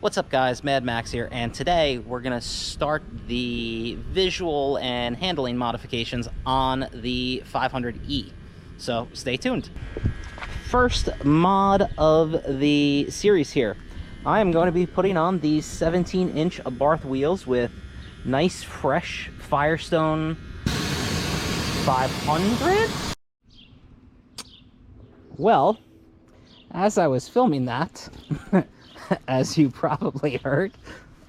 What's up guys, Mad Max here, and today we're going to start the visual and handling modifications on the 500E. So stay tuned. First mod of the series here. I am going to be putting on these 17-inch Abarth wheels with nice fresh Firestone 500? Well, as I was filming that, as you probably heard,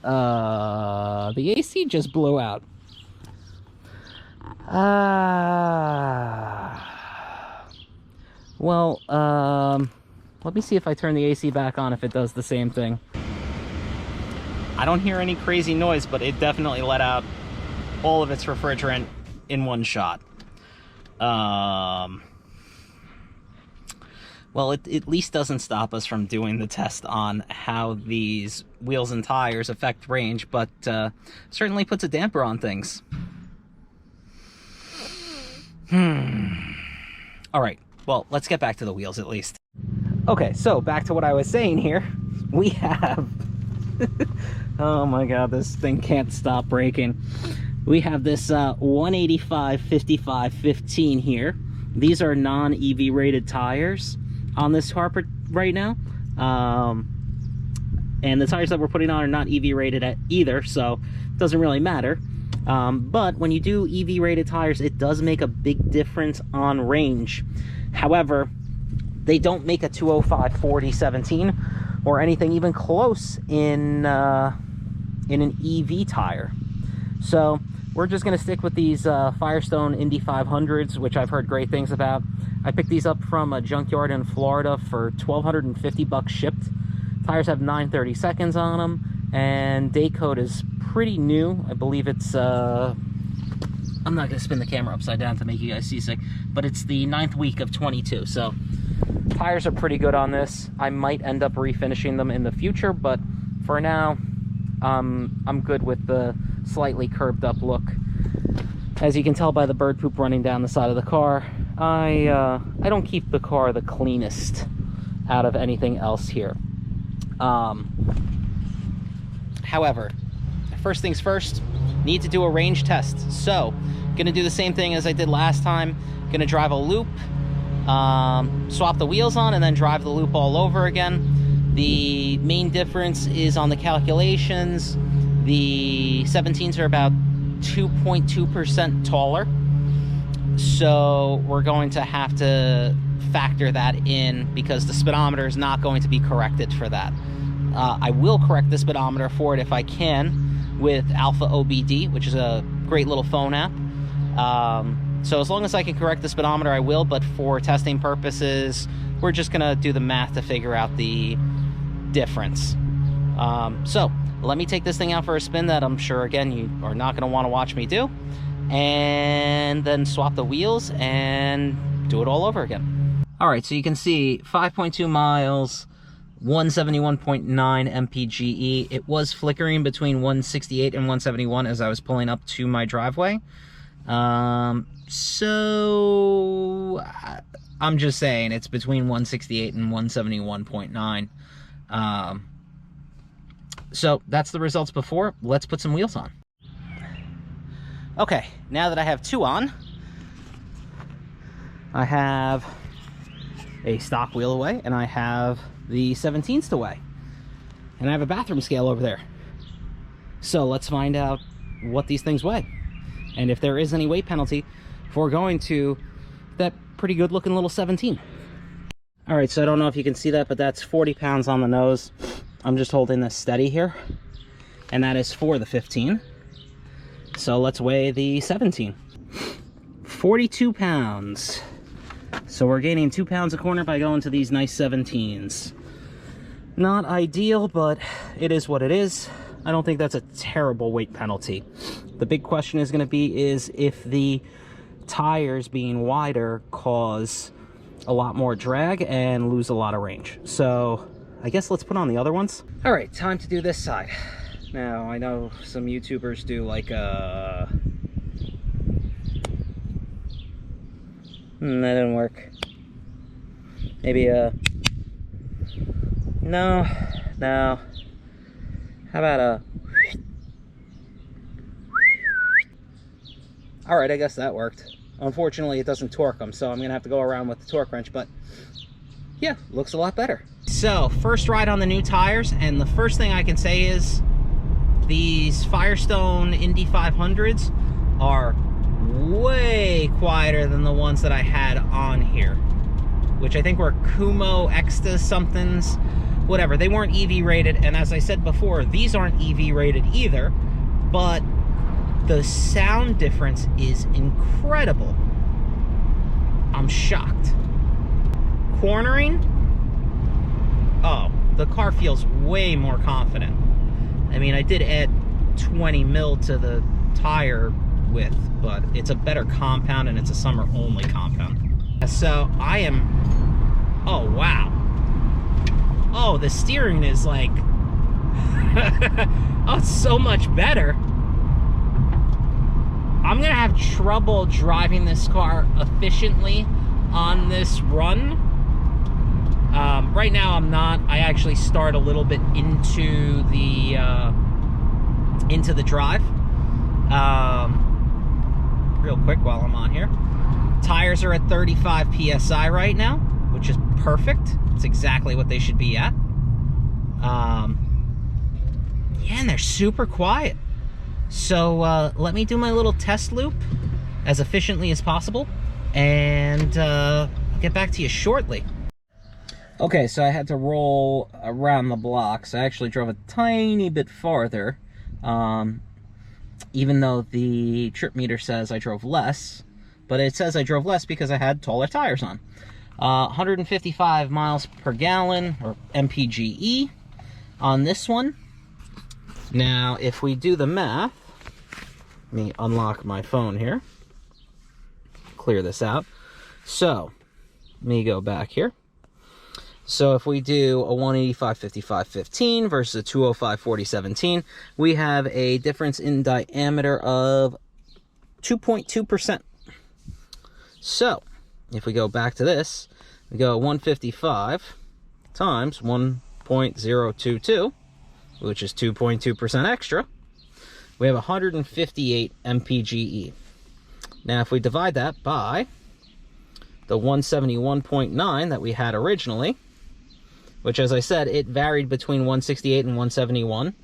the AC just blew out. Well, let me see if I turn the AC back on if it does the same thing. I don't hear any crazy noise, but it definitely let out all of its refrigerant in one shot. Well, it at least doesn't stop us from doing the test on how these wheels and tires affect range, but certainly puts a damper on things. All right, well, let's get back to the wheels at least. Okay, so back to what I was saying here. We have... oh my god, this thing can't stop breaking. We have this 185 55 15 here. These are non-EV rated tires on this carpet right now, and the tires that we're putting on are not EV rated at either, so it doesn't really matter. But when you do EV rated tires, it does make a big difference on range. However, they don't make a 205 40 17 or anything even close in an EV tire. So we're just going to stick with these Firestone Indy 500s, which I've heard great things about. I picked these up from a junkyard in Florida for $1,250 shipped. Tires have 930 seconds on them, and day code is pretty new. I believe it's, I'm not going to spin the camera upside down to make you guys seasick, but it's the 9th week of 22, so tires are pretty good on this. I might end up refinishing them in the future, but for now, I'm good with the slightly curved up look. As you can tell by the bird poop running down the side of the car, I don't keep the car the cleanest out of anything else here. However, first things first, need to do a range test. So, gonna do the same thing as I did last time. Gonna drive a loop, swap the wheels on, and then drive the loop all over again. The main difference is on the calculations. The 17s are about 2.2% taller, so we're going to have to factor that in because the speedometer is not going to be corrected for that. I will correct the speedometer for it if I can with Alpha OBD, which is a great little phone app. So as long as I can correct the speedometer, I will, but for testing purposes, we're just gonna do the math to figure out the difference. So let me take this thing out for a spin that I'm sure, again, you are not going to want to watch me do. And then swap the wheels and do it all over again. All right, so you can see 5.2 miles, 171.9 mpge. It was flickering between 168 and 171 as I was pulling up to my driveway. So I'm just saying it's between 168 and 171.9. So that's the results before. Let's put some wheels on. Okay, now that I have two on, I have a stock wheel away, and I have the 17s to weigh. And I have a bathroom scale over there. So let's find out what these things weigh, and if there is any weight penalty for going to that pretty good looking little 17. All right, so I don't know if you can see that, but that's 40 pounds on the nose. I'm just holding this steady here, and that is for the 15. So let's weigh the 17. 42 pounds. So we're gaining 2 pounds a corner by going to these nice 17s. Not ideal, but it is what it is. I don't think that's a terrible weight penalty. The big question is going to be is if the tires being wider cause a lot more drag and lose a lot of range. So I guess let's put on the other ones. All right, time to do this side. Now, I know some YouTubers do like a... that didn't work. Maybe a... No. How about a... All right, I guess that worked. Unfortunately, it doesn't torque them, so I'm gonna have to go around with the torque wrench, but yeah, looks a lot better. So, first ride on the new tires, and the first thing I can say is these Firestone Indy 500s are way quieter than the ones that I had on here, which I think were Kumo Exta somethings, whatever. They weren't EV rated, and as I said before, these aren't EV rated either, but the sound difference is incredible. I'm shocked. Cornering, oh, the car feels way more confident. I mean, I did add 20 mil to the tire width, but it's a better compound and it's a summer only compound. So I am, oh wow. Oh, the steering is like, oh, it's so much better. I'm gonna have trouble driving this car efficiently on this run. Right now I'm not. I actually start a little bit into the drive. Real quick while I'm on here. Tires are at 35 PSI right now, which is perfect. It's exactly what they should be at. Yeah, and they're super quiet. So let me do my little test loop as efficiently as possible, and get back to you shortly. Okay, so I had to roll around the blocks. I actually drove a tiny bit farther, even though the trip meter says I drove less, but it says I drove less because I had taller tires on. 155 miles per gallon, or MPGE, on this one. Now, if we do the math, let me unlock my phone here, clear this out. So, let me go back here. So if we do a 185/55/15 versus a 205/40/17, we have a difference in diameter of 2.2%. So if we go back to this, we go 155 times 1.022, which is 2.2% extra. We have 158 MPGE. Now if we divide that by the 171.9 that we had originally, which, as I said, it varied between 168 and 171.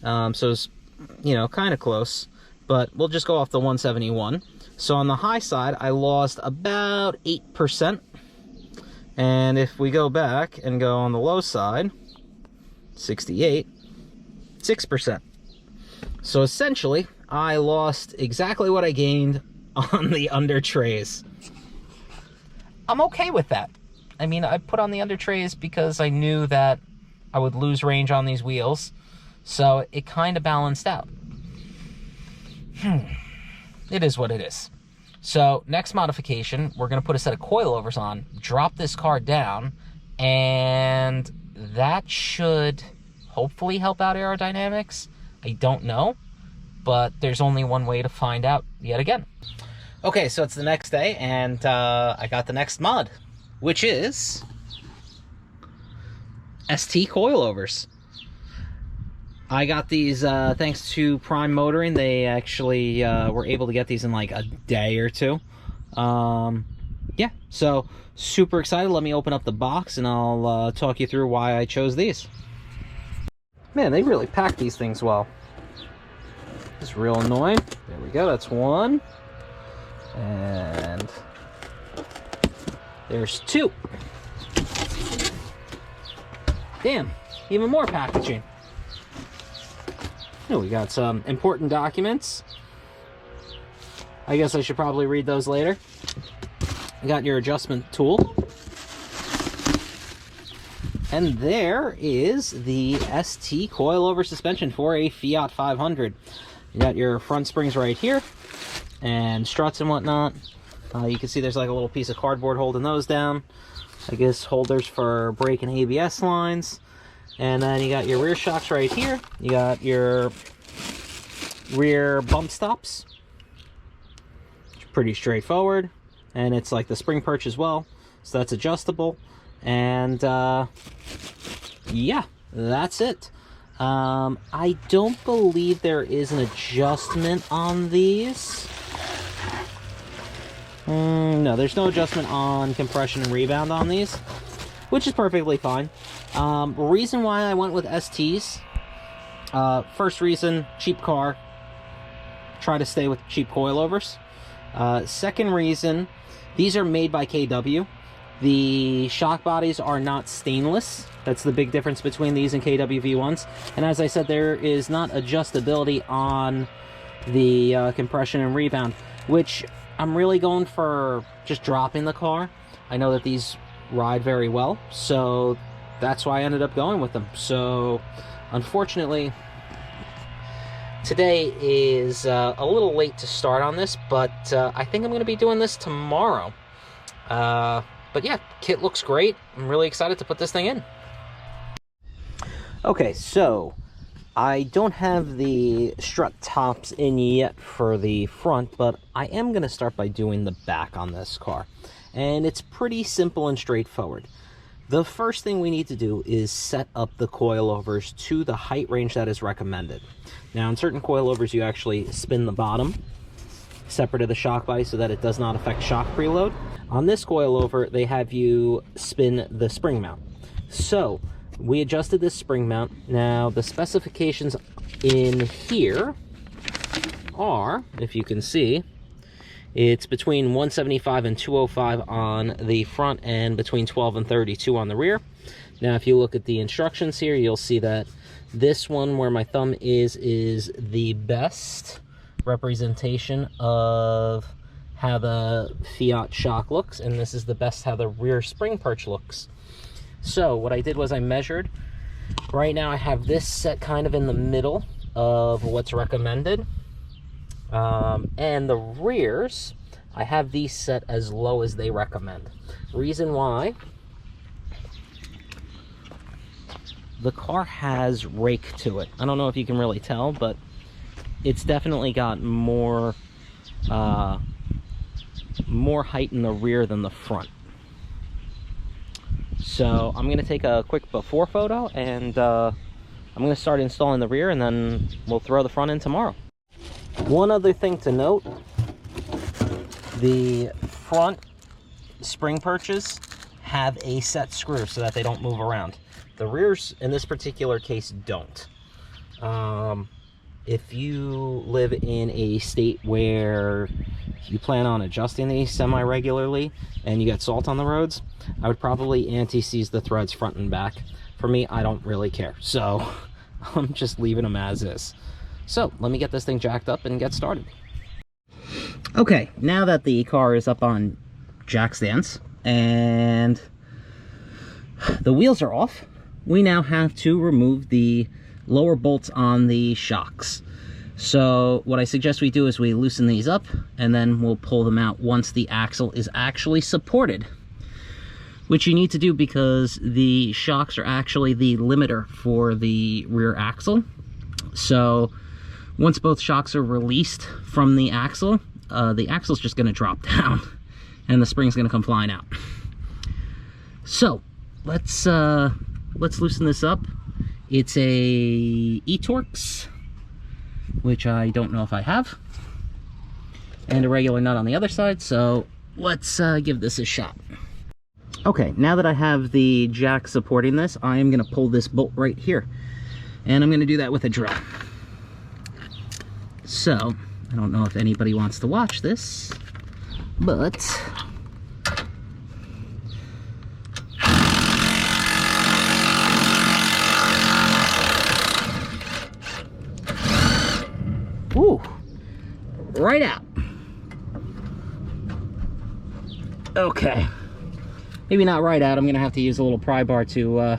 So it's, you know, kind of close, but we'll just go off the 171. So on the high side, I lost about 8%. And if we go back and go on the low side, 68, 6%. So essentially, I lost exactly what I gained on the under trays. I'm okay with that. I mean, I put on the under trays because I knew that I would lose range on these wheels, so it kind of balanced out. It is what it is. So next modification, we're going to put a set of coilovers on, drop this car down, and that should hopefully help out aerodynamics. I don't know, but there's only one way to find out yet again. Okay, so it's the next day, and I got the next mod, which is ST coilovers. I got these thanks to Prime Motoring. They actually were able to get these in like a day or two. Yeah, so super excited. Let me open up the box and I'll talk you through why I chose these. Man, they really pack these things well. It's real annoying. There we go, that's one. And there's two. Damn, even more packaging. Oh, we got some important documents. I guess I should probably read those later. You got your adjustment tool. And there is the ST coilover suspension for a Fiat 500. You got your front springs right here, and struts and whatnot. You can see there's like a little piece of cardboard holding those down. I guess holders for brake and ABS lines. And then you got your rear shocks right here. You got your rear bump stops. It's pretty straightforward. And it's like the spring perch as well. So that's adjustable. And yeah, that's it. I don't believe there is an adjustment on these. No, there's no adjustment on compression and rebound on these, which is perfectly fine. Reason why I went with STs, first reason, cheap car, try to stay with cheap coilovers. Second reason, these are made by KW. The shock bodies are not stainless. That's the big difference between these and KW V1s. And as I said, there is not adjustability on the compression and rebound, which I'm really going for just dropping the car. I know that these ride very well, so that's why I ended up going with them. So unfortunately, today is a little late to start on this, but I think I'm going to be doing this tomorrow. But yeah, kit looks great. I'm really excited to put this thing in. Okay, so I don't have the strut tops in yet for the front, but I am going to start by doing the back on this car. And it's pretty simple and straightforward. The first thing we need to do is set up the coilovers to the height range that is recommended. Now, in certain coilovers, you actually spin the bottom separate of the shock body so that it does not affect shock preload. On this coilover, they have you spin the spring mount. So we adjusted this spring mount. Now the specifications in here are, if you can see, it's between 175 and 205 on the front and between 12 and 32 on the rear. Now if you look at the instructions here, you'll see that this one where my thumb is the best representation of how the Fiat shock looks, and this is the best how the rear spring perch looks. So what I did was I measured. Right now I have this set kind of in the middle of what's recommended, and the rears I have these set as low as they recommend. Reason why: the car has rake to it. I don't know if you can really tell, but it's definitely got more height in the rear than the front. So I'm going to take a quick before photo, and I'm going to start installing the rear, and then we'll throw the front in tomorrow. One other thing to note: the front spring perches have a set screw so that they don't move around. The rears, in this particular case, don't. If you live in a state where you plan on adjusting these semi-regularly and you get salt on the roads, I would probably anti-seize the threads front and back. For me, I don't really care, so I'm just leaving them as is. So let me get this thing jacked up and get started. Okay, now that the car is up on jack stands and the wheels are off, we now have to remove the lower bolts on the shocks. So what I suggest we do is we loosen these up, and then we'll pull them out once the axle is actually supported, which you need to do because the shocks are actually the limiter for the rear axle. So once both shocks are released from the axle's just going to drop down and the spring's going to come flying out. So let's loosen this up. It's a E-Torx, which I don't know if I have, and a regular nut on the other side, so let's give this a shot. Okay, now that I have the jack supporting this, I am going to pull this bolt right here, and I'm going to do that with a drill. So, I don't know if anybody wants to watch this, but ooh, right out. Okay, maybe not right out. I'm gonna have to use a little pry bar to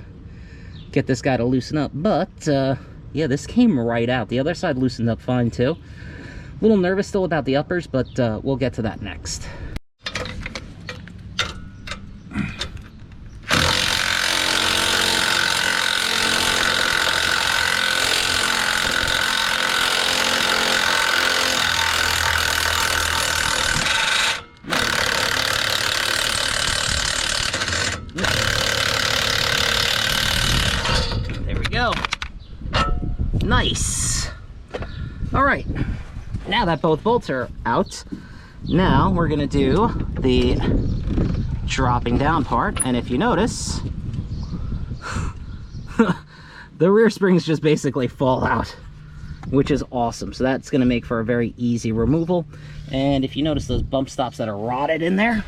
get this guy to loosen up, but yeah, this came right out. The other side loosened up fine too. A little nervous still about the uppers, but we'll get to that next. There we go. Nice. All right, now that both bolts are out, now we're gonna do the dropping down part. And if you notice, the rear springs just basically fall out, which is awesome. So that's gonna make for a very easy removal. And if you notice those bump stops that are rotted in there,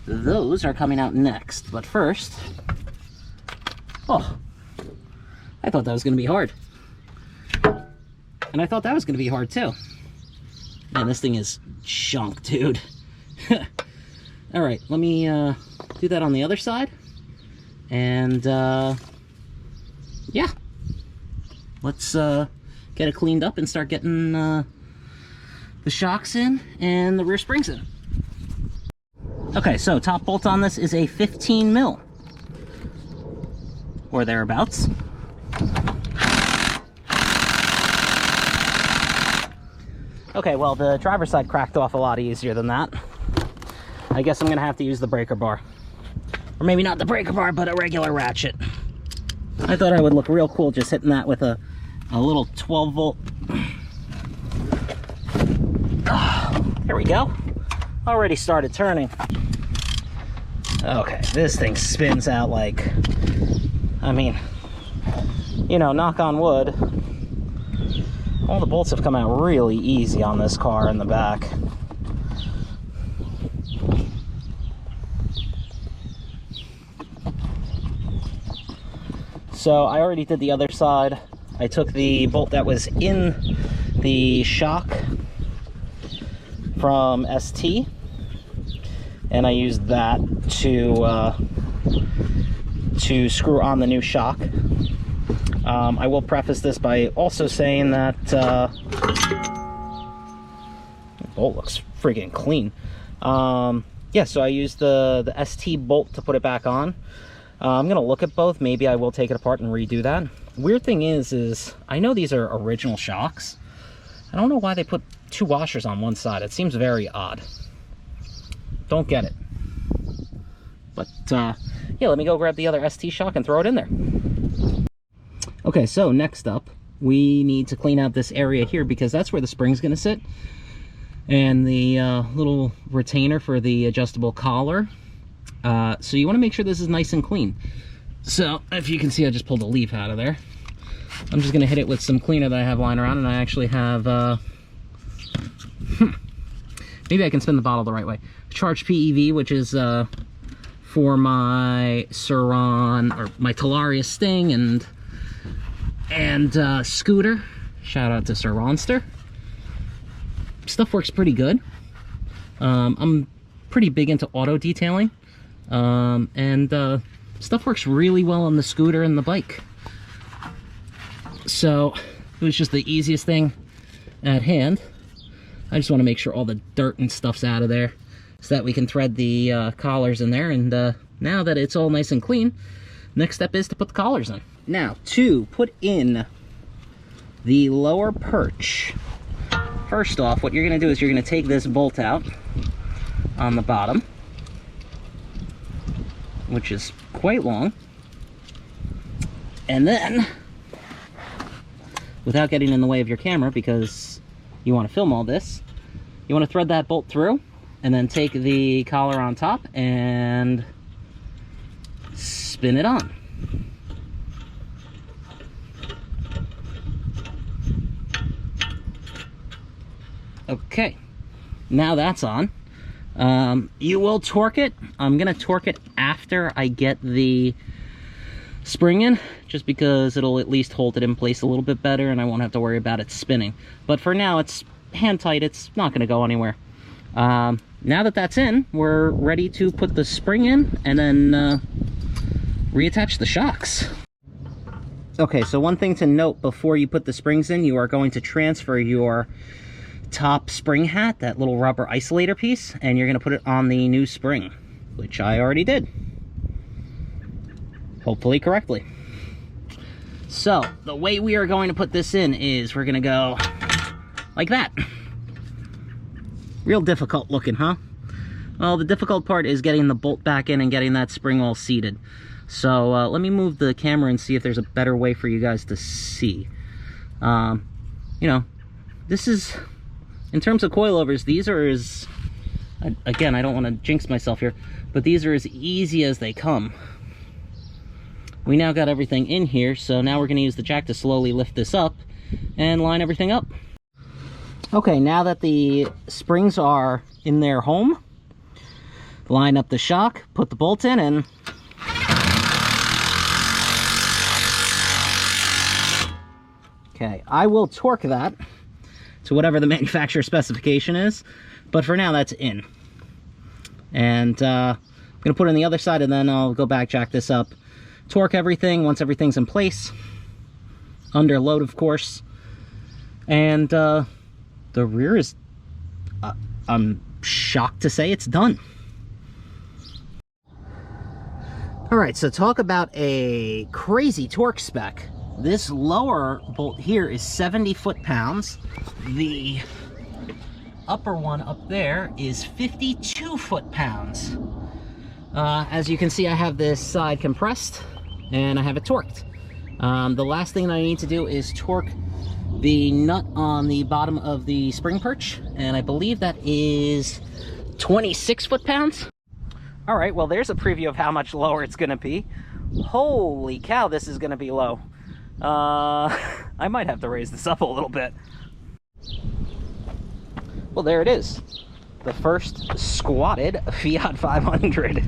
those are coming out next. But first, oh, I thought that was gonna be hard. And I thought that was gonna be hard too. Man, this thing is junk, dude. All right, let me do that on the other side. And yeah, let's get it cleaned up and start getting the shocks in and the rear springs in. Okay, so top bolt on this is a 15 mil or thereabouts. Okay, well, the driver's side cracked off a lot easier than that. I guess I'm gonna have to use the breaker bar. Or maybe not the breaker bar, but a regular ratchet. I thought I would look real cool just hitting that with a little 12 volt. There we go. Already started turning. Okay, this thing spins out like, I mean, you know, knock on wood, all the bolts have come out really easy on this car in the back. So I already did the other side. I took the bolt that was in the shock from ST, and I used that to screw on the new shock. I will preface this by also saying that the bolt looks freaking clean. Yeah, so I used the ST bolt to put it back on. I'm gonna look at both. Maybe I will take it apart and redo that. Weird thing is I know these are original shocks. I don't know why they put two washers on one side. It seems very odd. Don't get it. But yeah, let me go grab the other ST shock and throw it in there. Okay, so next up, we need to clean out this area here because that's where the spring's gonna sit. And the little retainer for the adjustable collar. So you wanna make sure this is nice and clean. So if you can see, I just pulled a leaf out of there. I'm just gonna hit it with some cleaner that I have lying around, and I actually have, maybe I can spin the bottle the right way. Charged PEV, which is for my Sur-Ron, or my Talaria Sting and Scooter. Shout out to Sur-Ronster. Stuff works pretty good. I'm pretty big into auto detailing, and stuff works really well on the scooter and the bike. So it was just the easiest thing at hand. I just want to make sure all the dirt and stuff's out of there so that we can thread the collars in there. And now that it's all nice and clean, next step is to put the collars in. Now, to put in the lower perch, first off, what you're going to do is you're going to take this bolt out on the bottom, which is quite long, and then, without getting in the way of your camera because you want to film all this, you want to thread that bolt through and then take the collar on top and spin it on. Okay, now that's on. You will torque it. I'm gonna torque it after I get the spring in, just because it'll at least hold it in place a little bit better and I won't have to worry about it spinning. But for now, it's hand tight. It's not gonna go anywhere. Now that that's in, we're ready to put the spring in and then reattach the shocks. Okay, so one thing to note before you put the springs in, you are going to transfer your top spring hat, that little rubber isolator piece, and you're going to put it on the new spring, which I already did, hopefully correctly. So the way we are going to put this in is we're going to go like that. Real difficult looking, huh? Well, the difficult part is getting the bolt back in and getting that spring all seated. So let me move the camera and see if there's a better way for you guys to see. You know, this is, in terms of coilovers, these are as, again, I don't want to jinx myself here, but these are as easy as they come. We now got everything in here, so now we're going to use the jack to slowly lift this up and line everything up. Okay, now that the springs are in their home, line up the shock, put the bolt in, and okay, I will torque that to whatever the manufacturer specification is, but for now that's in. And I'm gonna put it on the other side, and then I'll go back, jack this up, torque everything once everything's in place, under load of course, and the rear is, I'm shocked to say it's done. All right, so talk about a crazy torque spec. This lower bolt here is 70 foot-pounds. The upper one up there is 52 foot-pounds. As you can see, I have this side compressed and I have it torqued. The last thing that I need to do is torque the nut on the bottom of the spring perch, and I believe that is 26 foot-pounds. All right, well, there's a preview of how much lower it's gonna be. Holy cow, this is gonna be low. I might have to raise this up a little bit. Well, there it is. The first squatted Fiat 500.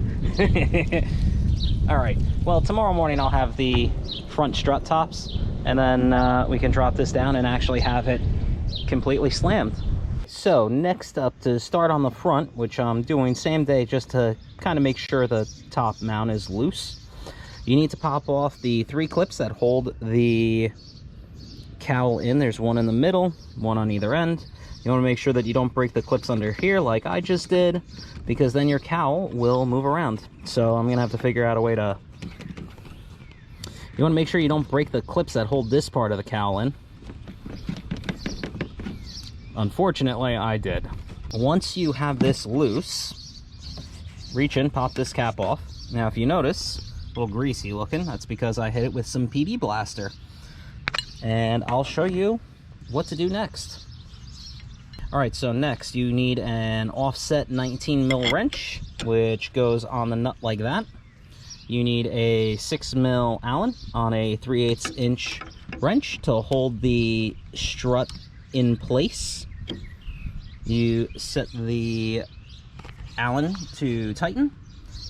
All right, well, tomorrow morning I'll have the front strut tops, and then we can drop this down and actually have it completely slammed. So next up, to start on the front, which I'm doing same day just to kind of make sure the top mount is loose, you need to pop off the 3 clips that hold the cowl in. There's one in the middle, one on either end. You want to make sure that you don't break the clips under here like I just did, because then your cowl will move around. So I'm gonna have to figure out a way to, you want to make sure you don't break the clips that hold this part of the cowl in. Unfortunately, I did. Once you have this loose, reach in, pop this cap off. Now, if you notice, a little greasy looking, that's because I hit it with some PB Blaster. And I'll show you what to do next. All right, so next you need an offset 19 mil wrench, which goes on the nut like that. You need a 6 mil Allen on a 3/8 inch wrench to hold the strut in place. You set the Allen to tighten,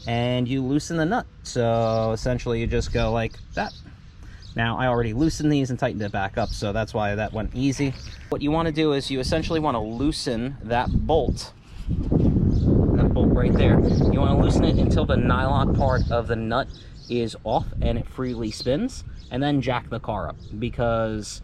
and you loosen the nut. So essentially you just go like that. Now, I already loosened these and tightened it back up, so that's why that went easy. What you want to do is you essentially want to loosen that bolt right there. You want to loosen it until the nylon part of the nut is off and it freely spins, and then jack the car up, because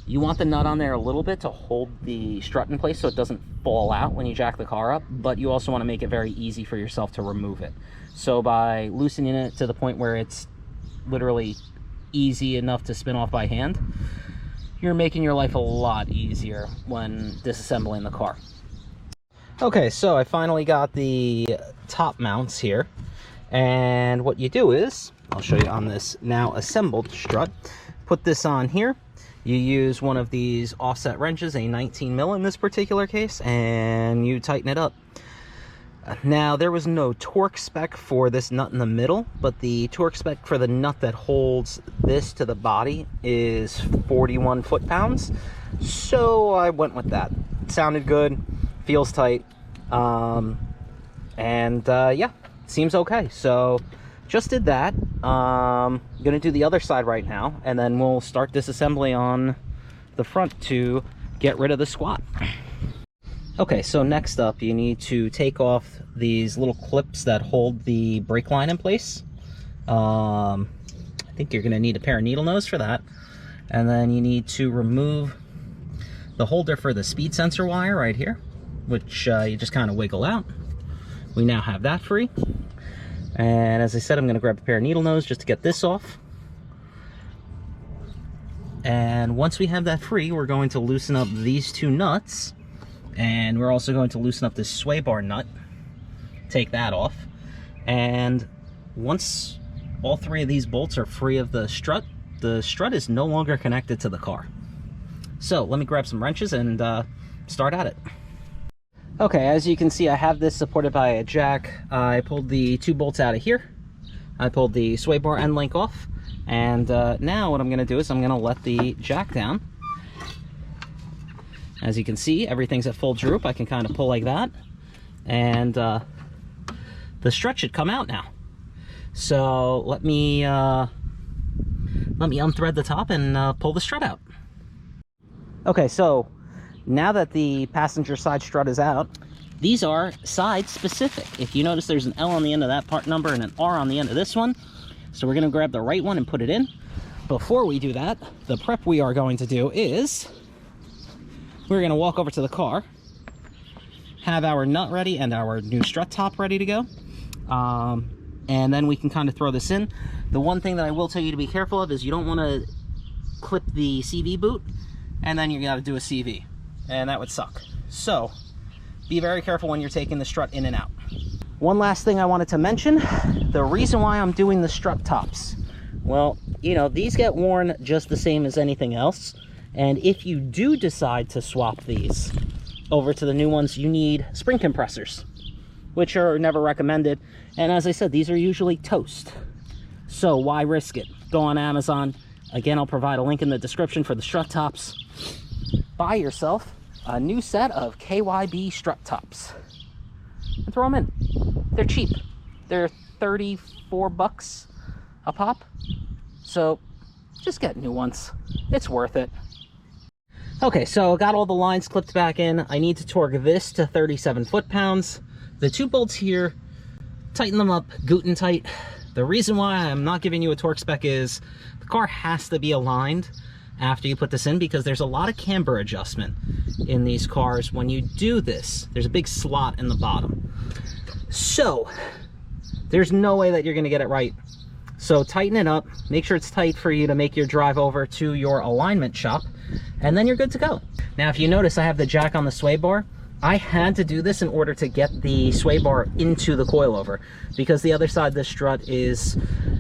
you want the nut on there a little bit to hold the strut in place so it doesn't fall out when you jack the car up, but you also want to make it very easy for yourself to remove it. So by loosening it to the point where it's literally easy enough to spin off by hand, you're making your life a lot easier when disassembling the car. Okay, so I finally got the top mounts here, and what you do is, I'll show you on this now assembled strut, put this on here. You use one of these offset wrenches, a 19 mil in this particular case, and you tighten it up. Now, there was no torque spec for this nut in the middle, but the torque spec for the nut that holds this to the body is 41 foot-pounds, so I went with that. It sounded good, feels tight, yeah, seems okay. So just did that. I'm gonna do the other side right now, and then we'll start disassembly on the front to get rid of the squat. Okay, so next up, you need to take off these little clips that hold the brake line in place. I think you're gonna need a pair of needle nose for that. And then you need to remove the holder for the speed sensor wire right here, which you just kind of wiggle out. We now have that free. And as I said, I'm gonna grab a pair of needle nose just to get this off. And once we have that free, we're going to loosen up these 2 nuts. And we're also going to loosen up this sway bar nut, take that off. And once all 3 of these bolts are free of the strut is no longer connected to the car. So let me grab some wrenches and start at it. Okay, as you can see, I have this supported by a jack. I pulled the 2 bolts out of here. I pulled the sway bar end link off. And now what I'm going to do is I'm going to let the jack down. As you can see, everything's at full droop. I can kind of pull like that. And the strut should come out now. So let me unthread the top and pull the strut out. Okay, so now that the passenger side strut is out, these are side specific. If you notice, there's an L on the end of that part number and an R on the end of this one. So we're gonna grab the right one and put it in. Before we do that, the prep we are going to do is we're gonna walk over to the car, have our nut ready and our new strut top ready to go. And then we can kind of throw this in. The one thing that I will tell you to be careful of is you don't want to clip the CV boot and then you got to do a CV, and that would suck. So be very careful when you're taking the strut in and out. One last thing I wanted to mention, the reason why I'm doing the strut tops. Well, you know, these get worn just the same as anything else. And if you do decide to swap these over to the new ones, you need spring compressors, which are never recommended. And as I said, these are usually toast. So why risk it? Go on Amazon. Again, I'll provide a link in the description for the strut tops. Buy yourself a new set of KYB strut tops and throw them in. They're cheap. They're 34 bucks a pop. So just get new ones. It's worth it. Okay, so got all the lines clipped back in. I need to torque this to 37 foot-pounds. The 2 bolts here, tighten them up Guten tight. The reason why I'm not giving you a torque spec is the car has to be aligned after you put this in, because there's a lot of camber adjustment in these cars. When you do this, there's a big slot in the bottom. So there's no way that you're gonna get it right. So tighten it up, make sure it's tight for you to make your drive over to your alignment shop, and then you're good to go. Now, if you notice, I have the jack on the sway bar. I had to do this in order to get the sway bar into the coilover, because the other side of the strut is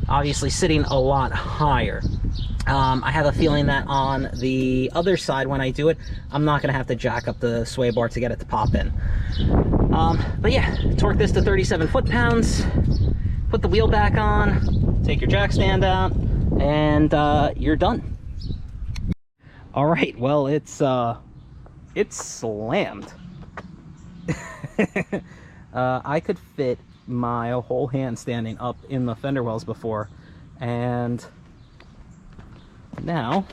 obviously sitting a lot higher. I have a feeling that on the other side, when I do it, I'm not gonna have to jack up the sway bar to get it to pop in. But yeah, torque this to 37 foot-pounds, put the wheel back on, take your jack stand out, and you're done. All right, well, it's slammed. I could fit my whole hand standing up in the fender wells before, and now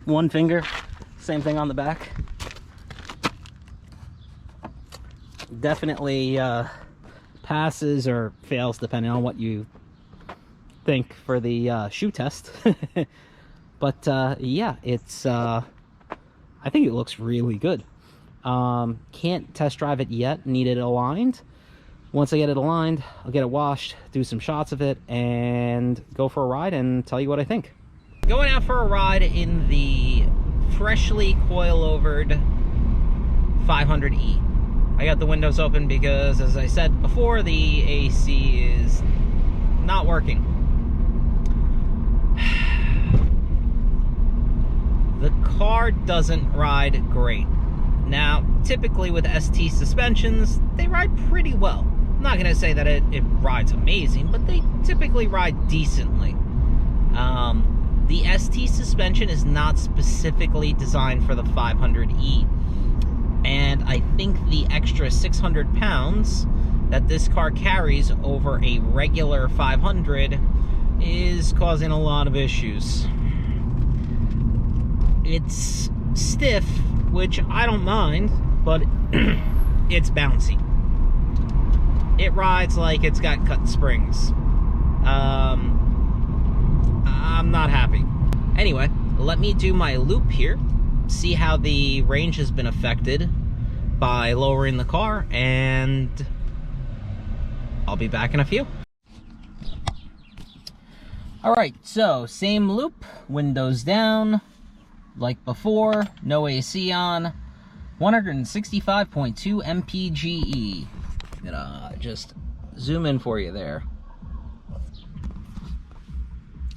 one finger, same thing on the back. Definitely passes or fails depending on what you think for the shoe test. But yeah, it's I think it looks really good. Can't test drive it yet, need it aligned. Once I get it aligned, I'll get it washed, do some shots of it, and go for a ride and tell you what I think. Going out for a ride in the freshly coilovered 500E. I got the windows open because, as I said before, the AC is not working. The car doesn't ride great. Now, typically with ST suspensions, they ride pretty well. I'm not going to say that it rides amazing, but they typically ride decently. The ST suspension is not specifically designed for the 500E. And I think the extra 600 pounds that this car carries over a regular 500 is causing a lot of issues. It's stiff, which I don't mind, but it's bouncy. It rides like it's got cut springs. I'm not happy. Anyway, let me do my loop here, see how the range has been affected by lowering the car, and I'll be back in a few. Alright, so same loop, windows down, like before, no AC on, 165.2 mpge. I'm gonna just zoom in for you there.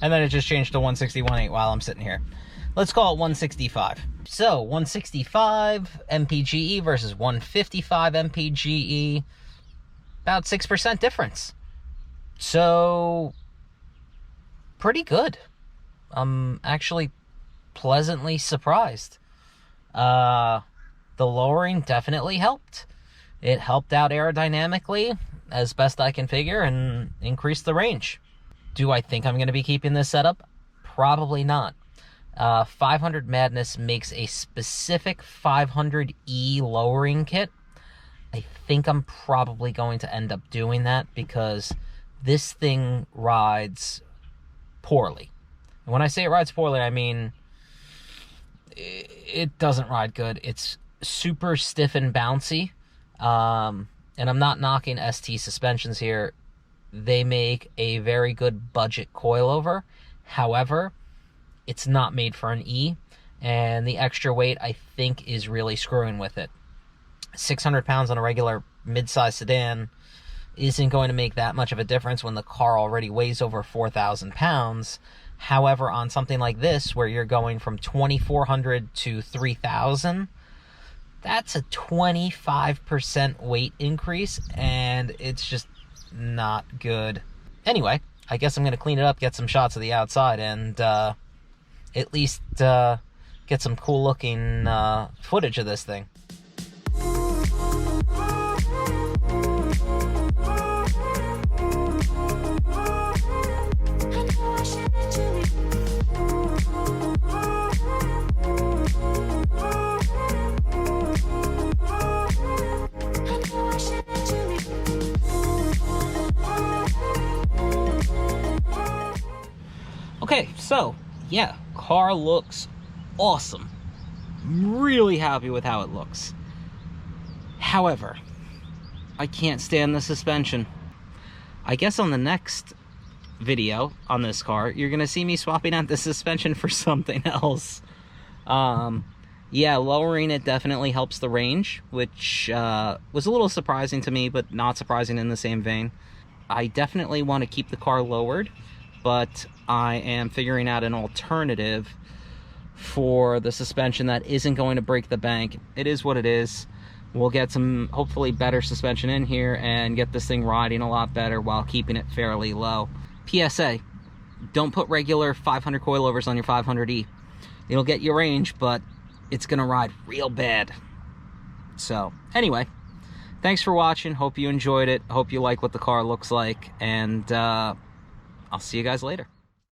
And then it just changed to 161.8 while I'm sitting here. Let's call it 165. So 165 mpge versus 155 mpge, about 6% difference. So pretty good. I'm actually pleasantly surprised. The lowering definitely helped. It helped out aerodynamically as best I can figure and increased the range. Do I think I'm going to be keeping this setup? Probably not. 500 Madness makes a specific 500E lowering kit. I think I'm probably going to end up doing that because this thing rides poorly. And when I say it rides poorly, I mean it doesn't ride good. It's super stiff and bouncy. And I'm not knocking ST suspensions here. They make a very good budget coilover. However, it's not made for an E, and the extra weight, I think, is really screwing with it. 600 pounds on a regular mid-size sedan isn't going to make that much of a difference when the car already weighs over 4,000 pounds. However, on something like this, where you're going from 2,400 to 3,000, that's a 25% weight increase, and it's just not good. Anyway, I guess I'm going to clean it up, get some shots of the outside, and at least get some cool looking footage of this thing. Okay, so yeah, car looks awesome. I'm really happy with how it looks. However, I can't stand the suspension. I guess on the next video on this car, you're gonna see me swapping out the suspension for something else. Yeah, lowering it definitely helps the range, which was a little surprising to me, but not surprising in the same vein. I definitely want to keep the car lowered, but I am figuring out an alternative for the suspension that isn't going to break the bank. It is what it is. We'll get some hopefully better suspension in here and get this thing riding a lot better while keeping it fairly low. PSA, don't put regular 500 coilovers on your 500E. It'll get you range, but it's gonna ride real bad. So anyway, thanks for watching. Hope you enjoyed it. Hope you like what the car looks like, and I'll see you guys later.